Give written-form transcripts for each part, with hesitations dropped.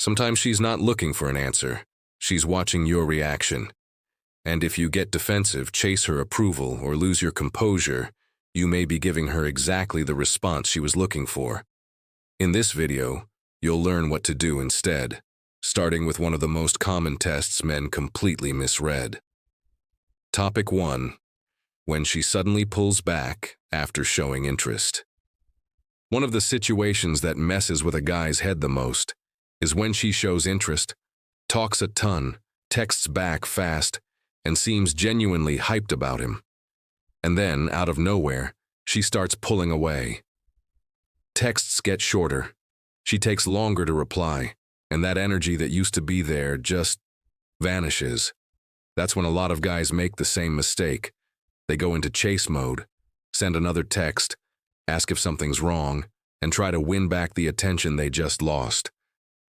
Sometimes she's not looking for an answer. She's watching your reaction. And if you get defensive, chase her approval, or lose your composure, you may be giving her exactly the response she was looking for. In this video, you'll learn what to do instead, starting with one of the most common tests men completely misread. Topic 1. When she suddenly pulls back after showing interest. One of the situations that messes with a guy's head the most is when she shows interest, talks a ton, texts back fast, and seems genuinely hyped about him. And then, out of nowhere, she starts pulling away. Texts get shorter. She takes longer to reply, and that energy that used to be there just vanishes. That's when a lot of guys make the same mistake. They go into chase mode, send another text, ask if something's wrong, and try to win back the attention they just lost.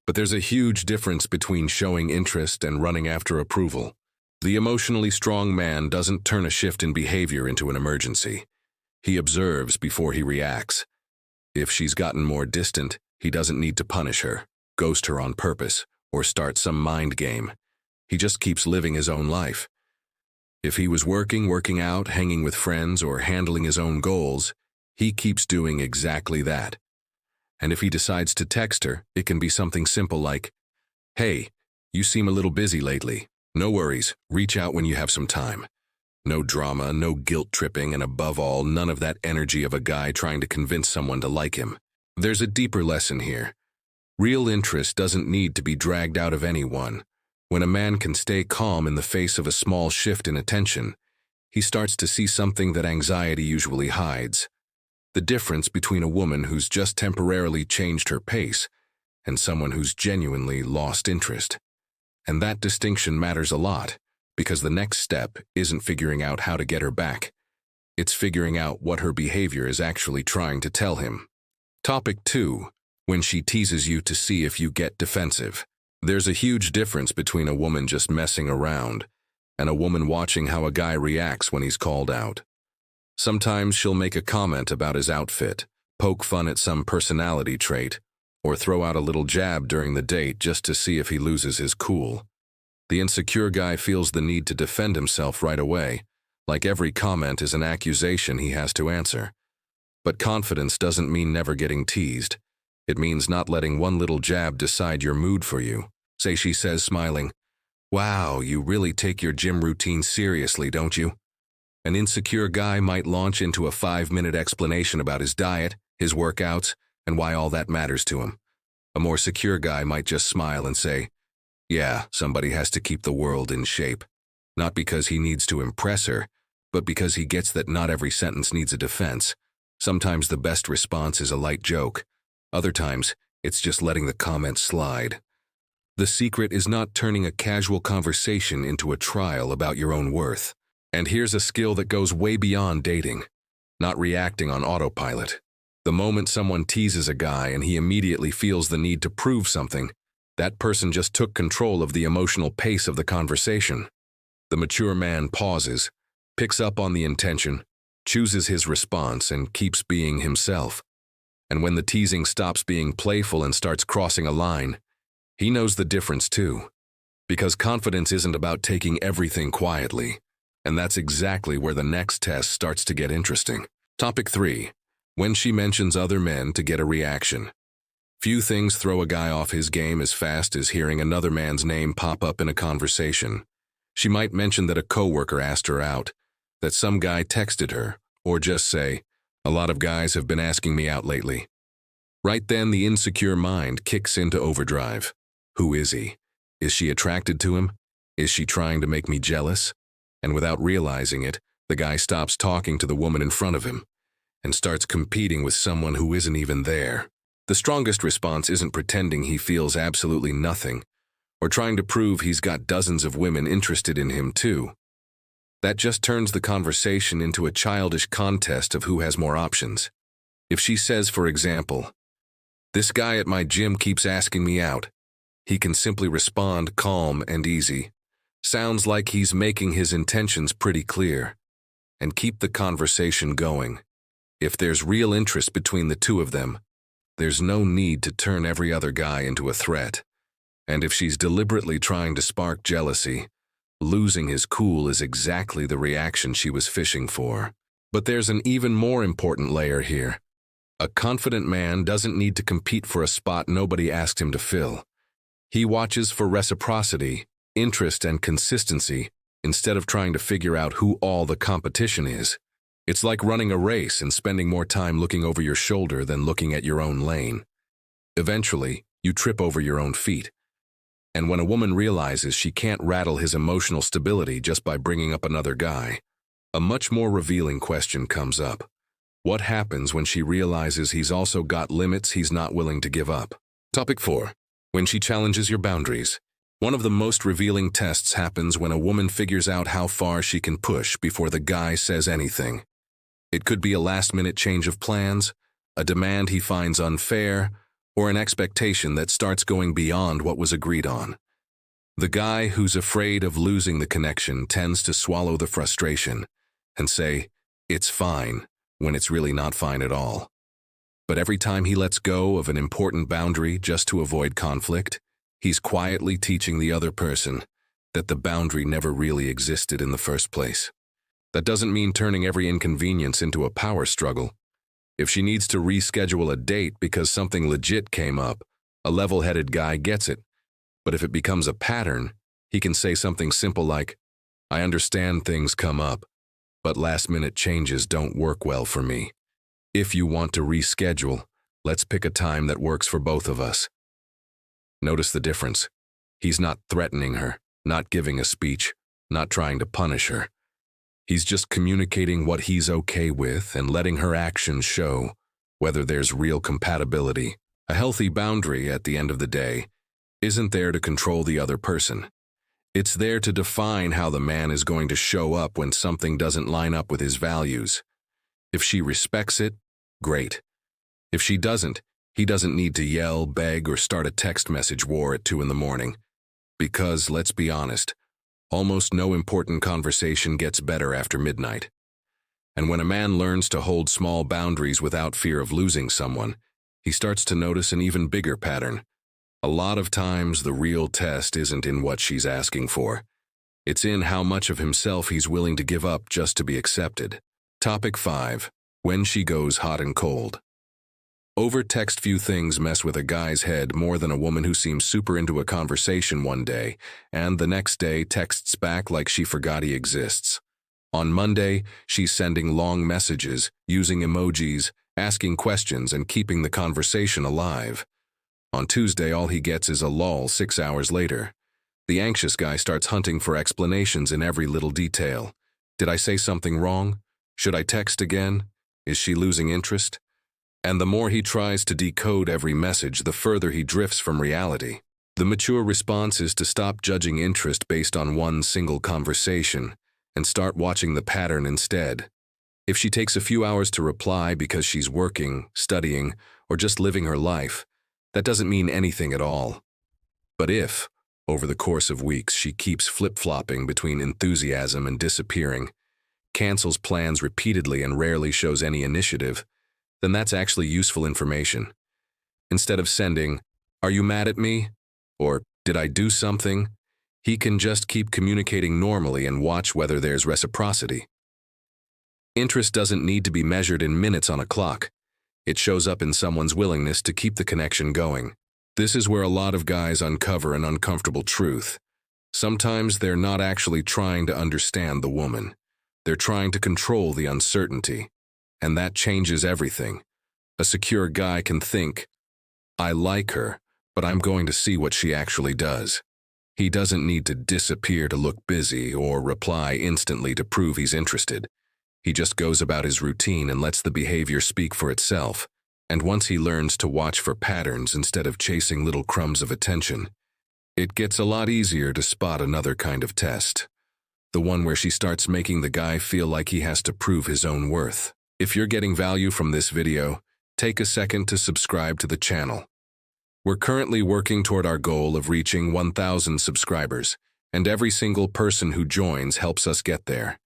But there's a huge difference between showing interest and running after approval. The emotionally strong man doesn't turn a shift in behavior into an emergency. He observes before he reacts. If she's gotten more distant, he doesn't need to punish her, ghost her on purpose, or start some mind game. He just keeps living his own life. If he was working out, hanging with friends, or handling his own goals, he keeps doing exactly that. And if he decides to text her, it can be something simple like, "Hey, you seem a little busy lately. No worries, reach out when you have some time." No drama, no guilt tripping, and above all, none of that energy of a guy trying to convince someone to like him. There's a deeper lesson here. Real interest doesn't need to be dragged out of anyone. When a man can stay calm in the face of a small shift in attention, he starts to see something that anxiety usually hides. The difference between a woman who's just temporarily changed her pace and someone who's genuinely lost interest. And that distinction matters a lot, because the next step isn't figuring out how to get her back. It's figuring out what her behavior is actually trying to tell him. Topic 2. When she teases you to see if you get defensive. There's a huge difference between a woman just messing around and a woman watching how a guy reacts when he's called out. Sometimes she'll make a comment about his outfit, poke fun at some personality trait, or throw out a little jab during the date just to see if he loses his cool. The insecure guy feels the need to defend himself right away, like every comment is an accusation he has to answer. But confidence doesn't mean never getting teased. It means not letting one little jab decide your mood for you. Say she says, smiling, "Wow, you really take your gym routine seriously, don't you?" An insecure guy might launch into a 5-minute explanation about his diet, his workouts, and why all that matters to him. A more secure guy might just smile and say, "Yeah, somebody has to keep the world in shape." Not because he needs to impress her, but because he gets that not every sentence needs a defense. Sometimes the best response is a light joke. Other times, it's just letting the comment slide. The secret is not turning a casual conversation into a trial about your own worth. And here's a skill that goes way beyond dating. Not reacting on autopilot. The moment someone teases a guy and he immediately feels the need to prove something, that person just took control of the emotional pace of the conversation. The mature man pauses, picks up on the intention, chooses his response, and keeps being himself. And when the teasing stops being playful and starts crossing a line, he knows the difference too. Because confidence isn't about taking everything quietly. And that's exactly where the next test starts to get interesting. Topic 3. When she mentions other men to get a reaction. Few things throw a guy off his game as fast as hearing another man's name pop up in a conversation. She might mention that a coworker asked her out, that some guy texted her, or just say, "A lot of guys have been asking me out lately." Right then, the insecure mind kicks into overdrive. Who is he? Is she attracted to him? Is she trying to make me jealous? And without realizing it, the guy stops talking to the woman in front of him and starts competing with someone who isn't even there. The strongest response isn't pretending he feels absolutely nothing or trying to prove he's got dozens of women interested in him too. That just turns the conversation into a childish contest of who has more options. If she says, for example, "This guy at my gym keeps asking me out," he can simply respond calm and easy. Sounds like he's making his intentions pretty clear, and keep the conversation going. If there's real interest between the two of them, there's no need to turn every other guy into a threat. And if she's deliberately trying to spark jealousy, losing his cool is exactly the reaction she was fishing for. But there's an even more important layer here. A confident man doesn't need to compete for a spot nobody asked him to fill. He watches for reciprocity, interest, and consistency instead of trying to figure out who all the competition is. It's like running a race and spending more time looking over your shoulder than looking at your own lane. Eventually, you trip over your own feet. And when a woman realizes she can't rattle his emotional stability just by bringing up another guy, a much more revealing question comes up. What happens when she realizes he's also got limits he's not willing to give up? Topic 4. When she challenges your boundaries. One of the most revealing tests happens when a woman figures out how far she can push before the guy says anything. It could be a last-minute change of plans, a demand he finds unfair, or an expectation that starts going beyond what was agreed on. The guy who's afraid of losing the connection tends to swallow the frustration and say, "It's fine," when it's really not fine at all. But every time he lets go of an important boundary just to avoid conflict, he's quietly teaching the other person that the boundary never really existed in the first place. That doesn't mean turning every inconvenience into a power struggle. If she needs to reschedule a date because something legit came up, a level-headed guy gets it. But if it becomes a pattern, he can say something simple like, "I understand things come up, but last-minute changes don't work well for me. If you want to reschedule, let's pick a time that works for both of us." Notice the difference. He's not threatening her, not giving a speech, not trying to punish her. He's just communicating what he's okay with and letting her actions show whether there's real compatibility. A healthy boundary, at the end of the day, isn't there to control the other person. It's there to define how the man is going to show up when something doesn't line up with his values. If she respects it, great. If she doesn't, he doesn't need to yell, beg, or start a text message war at 2 in the morning. Because, let's be honest, almost no important conversation gets better after midnight. And when a man learns to hold small boundaries without fear of losing someone, he starts to notice an even bigger pattern. A lot of times, the real test isn't in what she's asking for. It's in how much of himself he's willing to give up just to be accepted. Topic 5. When she goes hot and cold. Over-text few things mess with a guy's head more than a woman who seems super into a conversation one day and the next day texts back like she forgot he exists. On Monday, she's sending long messages, using emojis, asking questions, and keeping the conversation alive. On Tuesday, all he gets is a lull 6 hours later. The anxious guy starts hunting for explanations in every little detail. Did I say something wrong? Should I text again? Is she losing interest? And the more he tries to decode every message, the further he drifts from reality. The mature response is to stop judging interest based on one single conversation and start watching the pattern instead. If she takes a few hours to reply because she's working, studying, or just living her life, that doesn't mean anything at all. But if, over the course of weeks, she keeps flip-flopping between enthusiasm and disappearing, cancels plans repeatedly and rarely shows any initiative, then that's actually useful information. Instead of sending, "Are you mad at me?" or "Did I do something?" he can just keep communicating normally and watch whether there's reciprocity. Interest doesn't need to be measured in minutes on a clock. It shows up in someone's willingness to keep the connection going. This is where a lot of guys uncover an uncomfortable truth. Sometimes they're not actually trying to understand the woman. They're trying to control the uncertainty. And that changes everything. A secure guy can think, "I like her, but I'm going to see what she actually does." He doesn't need to disappear to look busy or reply instantly to prove he's interested. He just goes about his routine and lets the behavior speak for itself. And once he learns to watch for patterns instead of chasing little crumbs of attention, it gets a lot easier to spot another kind of test. The one where she starts making the guy feel like he has to prove his own worth. If you're getting value from this video, take a second to subscribe to the channel. We're currently working toward our goal of reaching 1,000 subscribers, and every single person who joins helps us get there.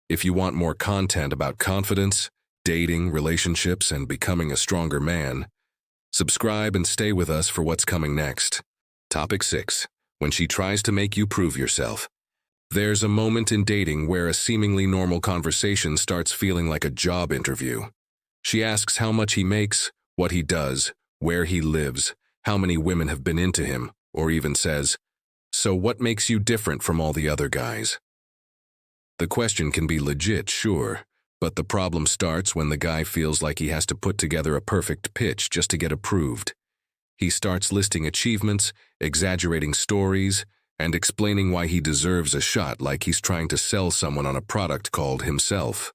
If you want more content about confidence, dating, relationships, and becoming a stronger man, subscribe and stay with us for what's coming next. Topic 6. When she tries to make you prove yourself. There's a moment in dating where a seemingly normal conversation starts feeling like a job interview. She asks how much he makes, what he does, where he lives, how many women have been into him, or even says, "So what makes you different from all the other guys?" The question can be legit, sure, but the problem starts when the guy feels like he has to put together a perfect pitch just to get approved. He starts listing achievements, exaggerating stories, and explaining why he deserves a shot like he's trying to sell someone on a product called himself.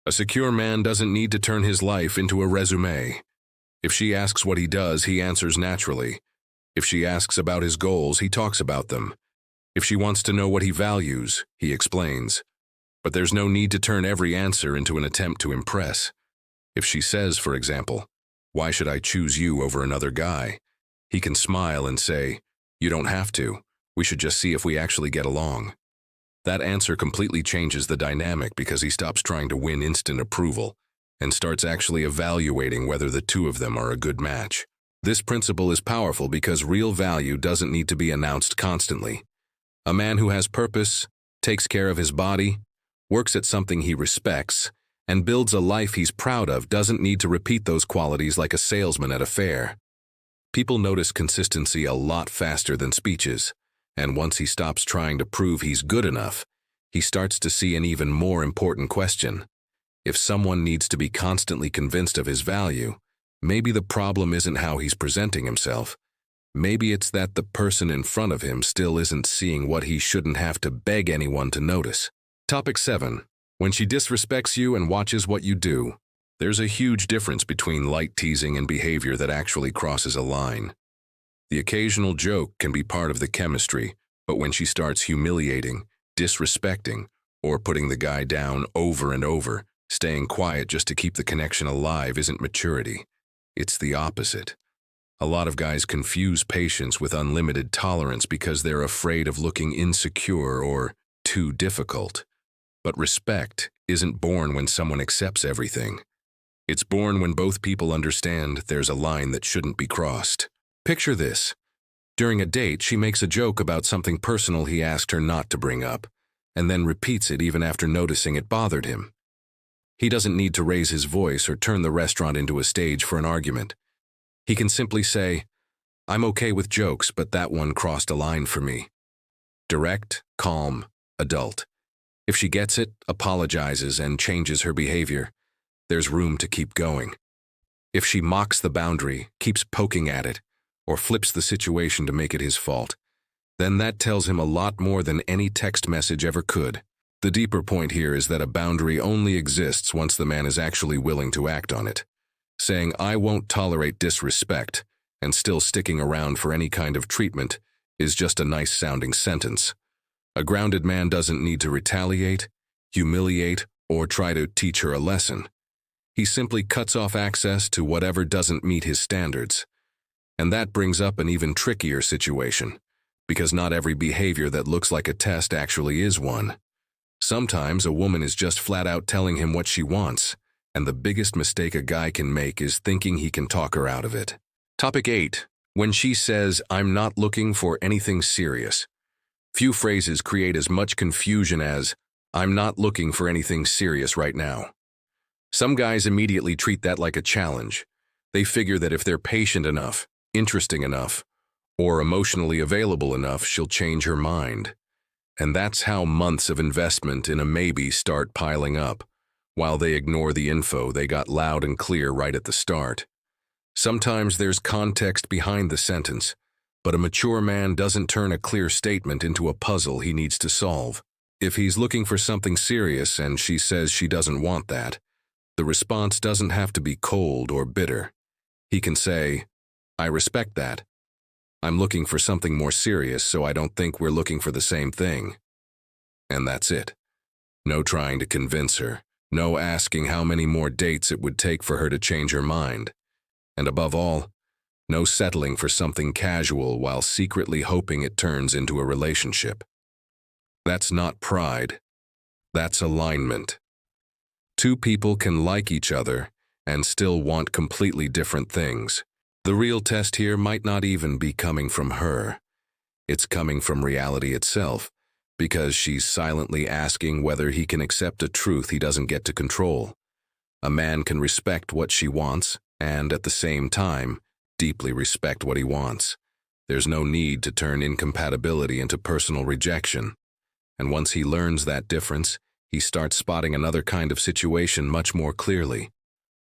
A secure man doesn't need to turn his life into a resume. If she asks what he does, he answers naturally. If she asks about his goals, he talks about them. If she wants to know what he values, he explains. But there's no need to turn every answer into an attempt to impress. If she says, for example, "Why should I choose you over another guy?" he can smile and say, "You don't have to. We should just see if we actually get along." That answer completely changes the dynamic because he stops trying to win instant approval and starts actually evaluating whether the two of them are a good match. This principle is powerful because real value doesn't need to be announced constantly. A man who has purpose, takes care of his body, works at something he respects, and builds a life he's proud of doesn't need to repeat those qualities like a salesman at a fair. People notice consistency a lot faster than speeches, and once he stops trying to prove he's good enough, he starts to see an even more important question. If someone needs to be constantly convinced of his value, maybe the problem isn't how he's presenting himself. Maybe it's that the person in front of him still isn't seeing what he shouldn't have to beg anyone to notice. Topic 7. When she disrespects you and watches what you do. There's a huge difference between light teasing and behavior that actually crosses a line. The occasional joke can be part of the chemistry, but when she starts humiliating, disrespecting, or putting the guy down over and over, staying quiet just to keep the connection alive isn't maturity. It's the opposite. A lot of guys confuse patience with unlimited tolerance because they're afraid of looking insecure or too difficult. But respect isn't born when someone accepts everything. It's born when both people understand there's a line that shouldn't be crossed. Picture this. During a date, she makes a joke about something personal he asked her not to bring up, and then repeats it even after noticing it bothered him. He doesn't need to raise his voice or turn the restaurant into a stage for an argument. He can simply say, "I'm okay with jokes, but that one crossed a line for me." Direct, calm, adult. If she gets it, apologizes, and changes her behavior, there's room to keep going. If she mocks the boundary, keeps poking at it, or flips the situation to make it his fault, then that tells him a lot more than any text message ever could. The deeper point here is that a boundary only exists once the man is actually willing to act on it. Saying, "I won't tolerate disrespect," and still sticking around for any kind of treatment is just a nice-sounding sentence. A grounded man doesn't need to retaliate, humiliate, or try to teach her a lesson. He simply cuts off access to whatever doesn't meet his standards. And that brings up an even trickier situation, because not every behavior that looks like a test actually is one. Sometimes a woman is just flat out telling him what she wants, and the biggest mistake a guy can make is thinking he can talk her out of it. Topic 8. When she says, "I'm not looking for anything serious." Few phrases create as much confusion as, "I'm not looking for anything serious right now." Some guys immediately treat that like a challenge. They figure that if they're patient enough, interesting enough, or emotionally available enough, she'll change her mind. And that's how months of investment in a maybe start piling up, while they ignore the info they got loud and clear right at the start. Sometimes there's context behind the sentence, but a mature man doesn't turn a clear statement into a puzzle he needs to solve. If he's looking for something serious and she says she doesn't want that, the response doesn't have to be cold or bitter. He can say, "I respect that. I'm looking for something more serious, so I don't think we're looking for the same thing." And that's it. No trying to convince her. No asking how many more dates it would take for her to change her mind. And above all, no settling for something casual while secretly hoping it turns into a relationship. That's not pride. That's alignment. Two people can like each other and still want completely different things. The real test here might not even be coming from her. It's coming from reality itself, because she's silently asking whether he can accept a truth he doesn't get to control. A man can respect what she wants and, at the same time, deeply respect what he wants. There's no need to turn incompatibility into personal rejection. And once he learns that difference, he starts spotting another kind of situation much more clearly.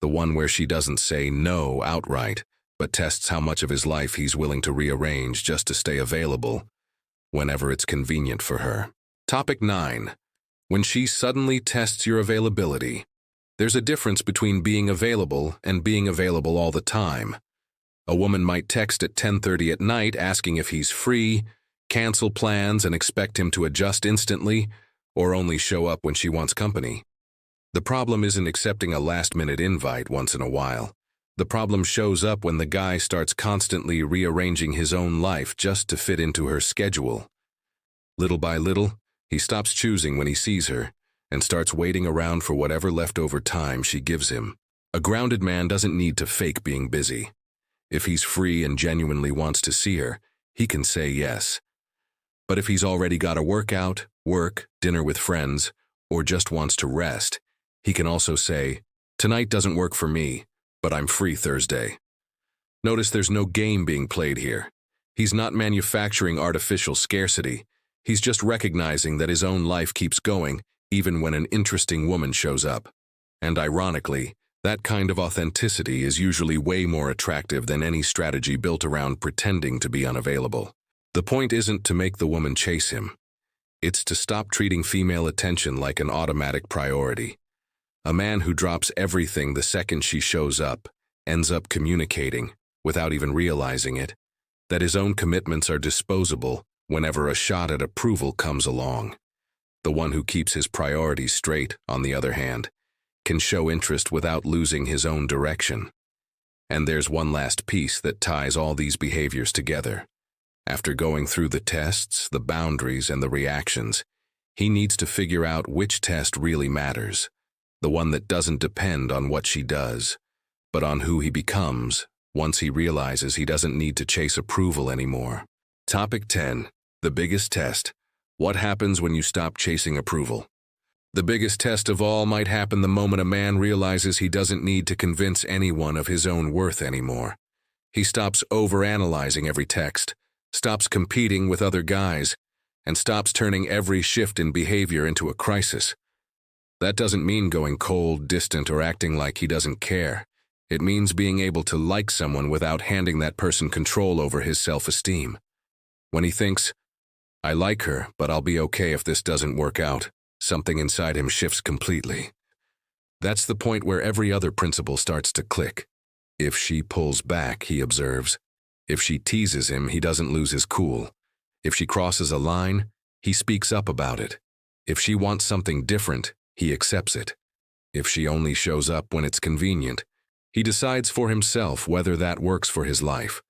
The one where she doesn't say no outright, but tests how much of his life he's willing to rearrange just to stay available whenever it's convenient for her. Topic 9. When she suddenly tests your availability. There's a difference between being available and being available all the time. A woman might text at 10:30 at night asking if he's free, cancel plans and expect him to adjust instantly, or only show up when she wants company. The problem isn't accepting a last-minute invite once in a while. The problem shows up when the guy starts constantly rearranging his own life just to fit into her schedule. Little by little, he stops choosing when he sees her and starts waiting around for whatever leftover time she gives him. A grounded man doesn't need to fake being busy. If he's free and genuinely wants to see her, he can say yes. But if he's already got a workout, work, dinner with friends, or just wants to rest, he can also say, "Tonight doesn't work for me, but I'm free Thursday." Notice there's no game being played here. He's not manufacturing artificial scarcity. He's just recognizing that his own life keeps going even when an interesting woman shows up. And ironically, that kind of authenticity is usually way more attractive than any strategy built around pretending to be unavailable. The point isn't to make the woman chase him. It's to stop treating female attention like an automatic priority. A man who drops everything the second she shows up ends up communicating, without even realizing it, that his own commitments are disposable whenever a shot at approval comes along. The one who keeps his priorities straight, on the other hand, can show interest without losing his own direction. And there's one last piece that ties all these behaviors together. After going through the tests, the boundaries, and the reactions, he needs to figure out which test really matters, the one that doesn't depend on what she does, but on who he becomes once he realizes he doesn't need to chase approval anymore. Topic 10. The biggest test. What happens when you stop chasing approval? The biggest test of all might happen the moment a man realizes he doesn't need to convince anyone of his own worth anymore. He stops overanalyzing every text, stops competing with other guys, and stops turning every shift in behavior into a crisis. That doesn't mean going cold, distant, or acting like he doesn't care. It means being able to like someone without handing that person control over his self-esteem. When he thinks, "I like her, but I'll be okay if this doesn't work out," something inside him shifts completely. That's the point where every other principle starts to click. If she pulls back, he observes. If she teases him, he doesn't lose his cool. If she crosses a line, he speaks up about it. If she wants something different, he accepts it. If she only shows up when it's convenient, he decides for himself whether that works for his life.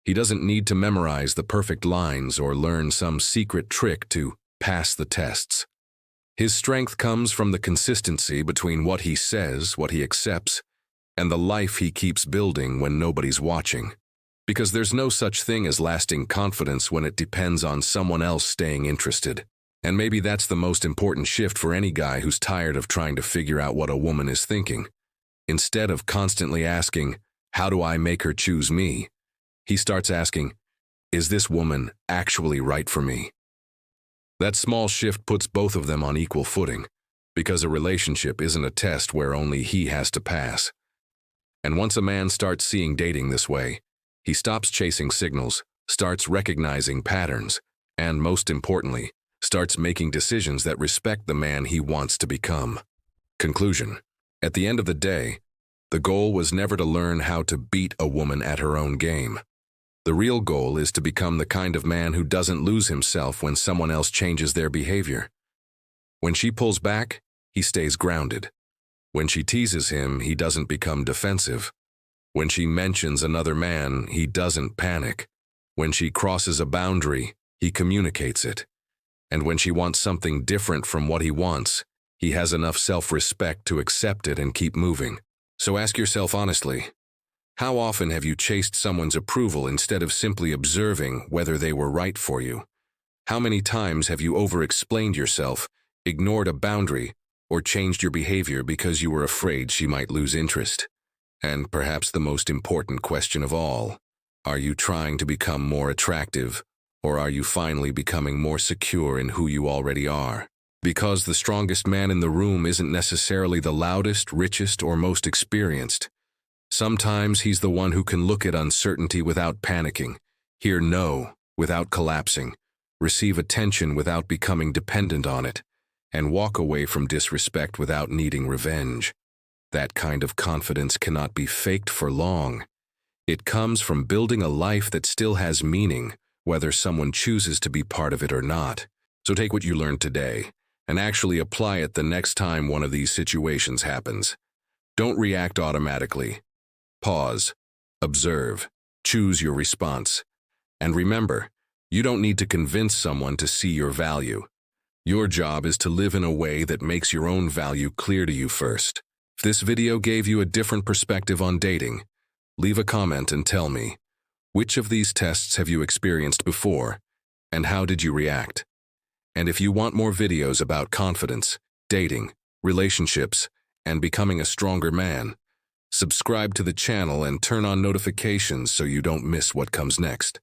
He doesn't need to memorize the perfect lines or learn some secret trick to pass the tests. His strength comes from the consistency between what he says, what he accepts, and the life he keeps building when nobody's watching. Because there's no such thing as lasting confidence when it depends on someone else staying interested. And maybe that's the most important shift for any guy who's tired of trying to figure out what a woman is thinking. Instead of constantly asking, "How do I make her choose me?" he starts asking, "Is this woman actually right for me?" That small shift puts both of them on equal footing, because a relationship isn't a test where only he has to pass. And once a man starts seeing dating this way, he stops chasing signals, starts recognizing patterns, and most importantly, starts making decisions that respect the man he wants to become. Conclusion. At the end of the day, the goal was never to learn how to beat a woman at her own game. The real goal is to become the kind of man who doesn't lose himself when someone else changes their behavior. When she pulls back, he stays grounded. When she teases him, he doesn't become defensive. When she mentions another man, he doesn't panic. When she crosses a boundary, he communicates it. And when she wants something different from what he wants, he has enough self-respect to accept it and keep moving. So ask yourself honestly, How often have you chased someone's approval instead of simply observing whether they were right for you? How many times have you over-explained yourself, ignored a boundary, or changed your behavior because you were afraid she might lose interest? And perhaps the most important question of all, are you trying to become more attractive, or are you finally becoming more secure in who you already are? Because the strongest man in the room isn't necessarily the loudest, richest, or most experienced. Sometimes he's the one who can look at uncertainty without panicking, hear no without collapsing, receive attention without becoming dependent on it, and walk away from disrespect without needing revenge. That kind of confidence cannot be faked for long. It comes from building a life that still has meaning, whether someone chooses to be part of it or not. So take what you learned today and actually apply it the next time one of these situations happens. Don't react automatically. Pause, observe, choose your response. And remember, you don't need to convince someone to see your value. Your job is to live in a way that makes your own value clear to you first. If this video gave you a different perspective on dating, leave a comment and tell me, which of these tests have you experienced before, and how did you react? And if you want more videos about confidence, dating, relationships, and becoming a stronger man, subscribe to the channel and turn on notifications so you don't miss what comes next.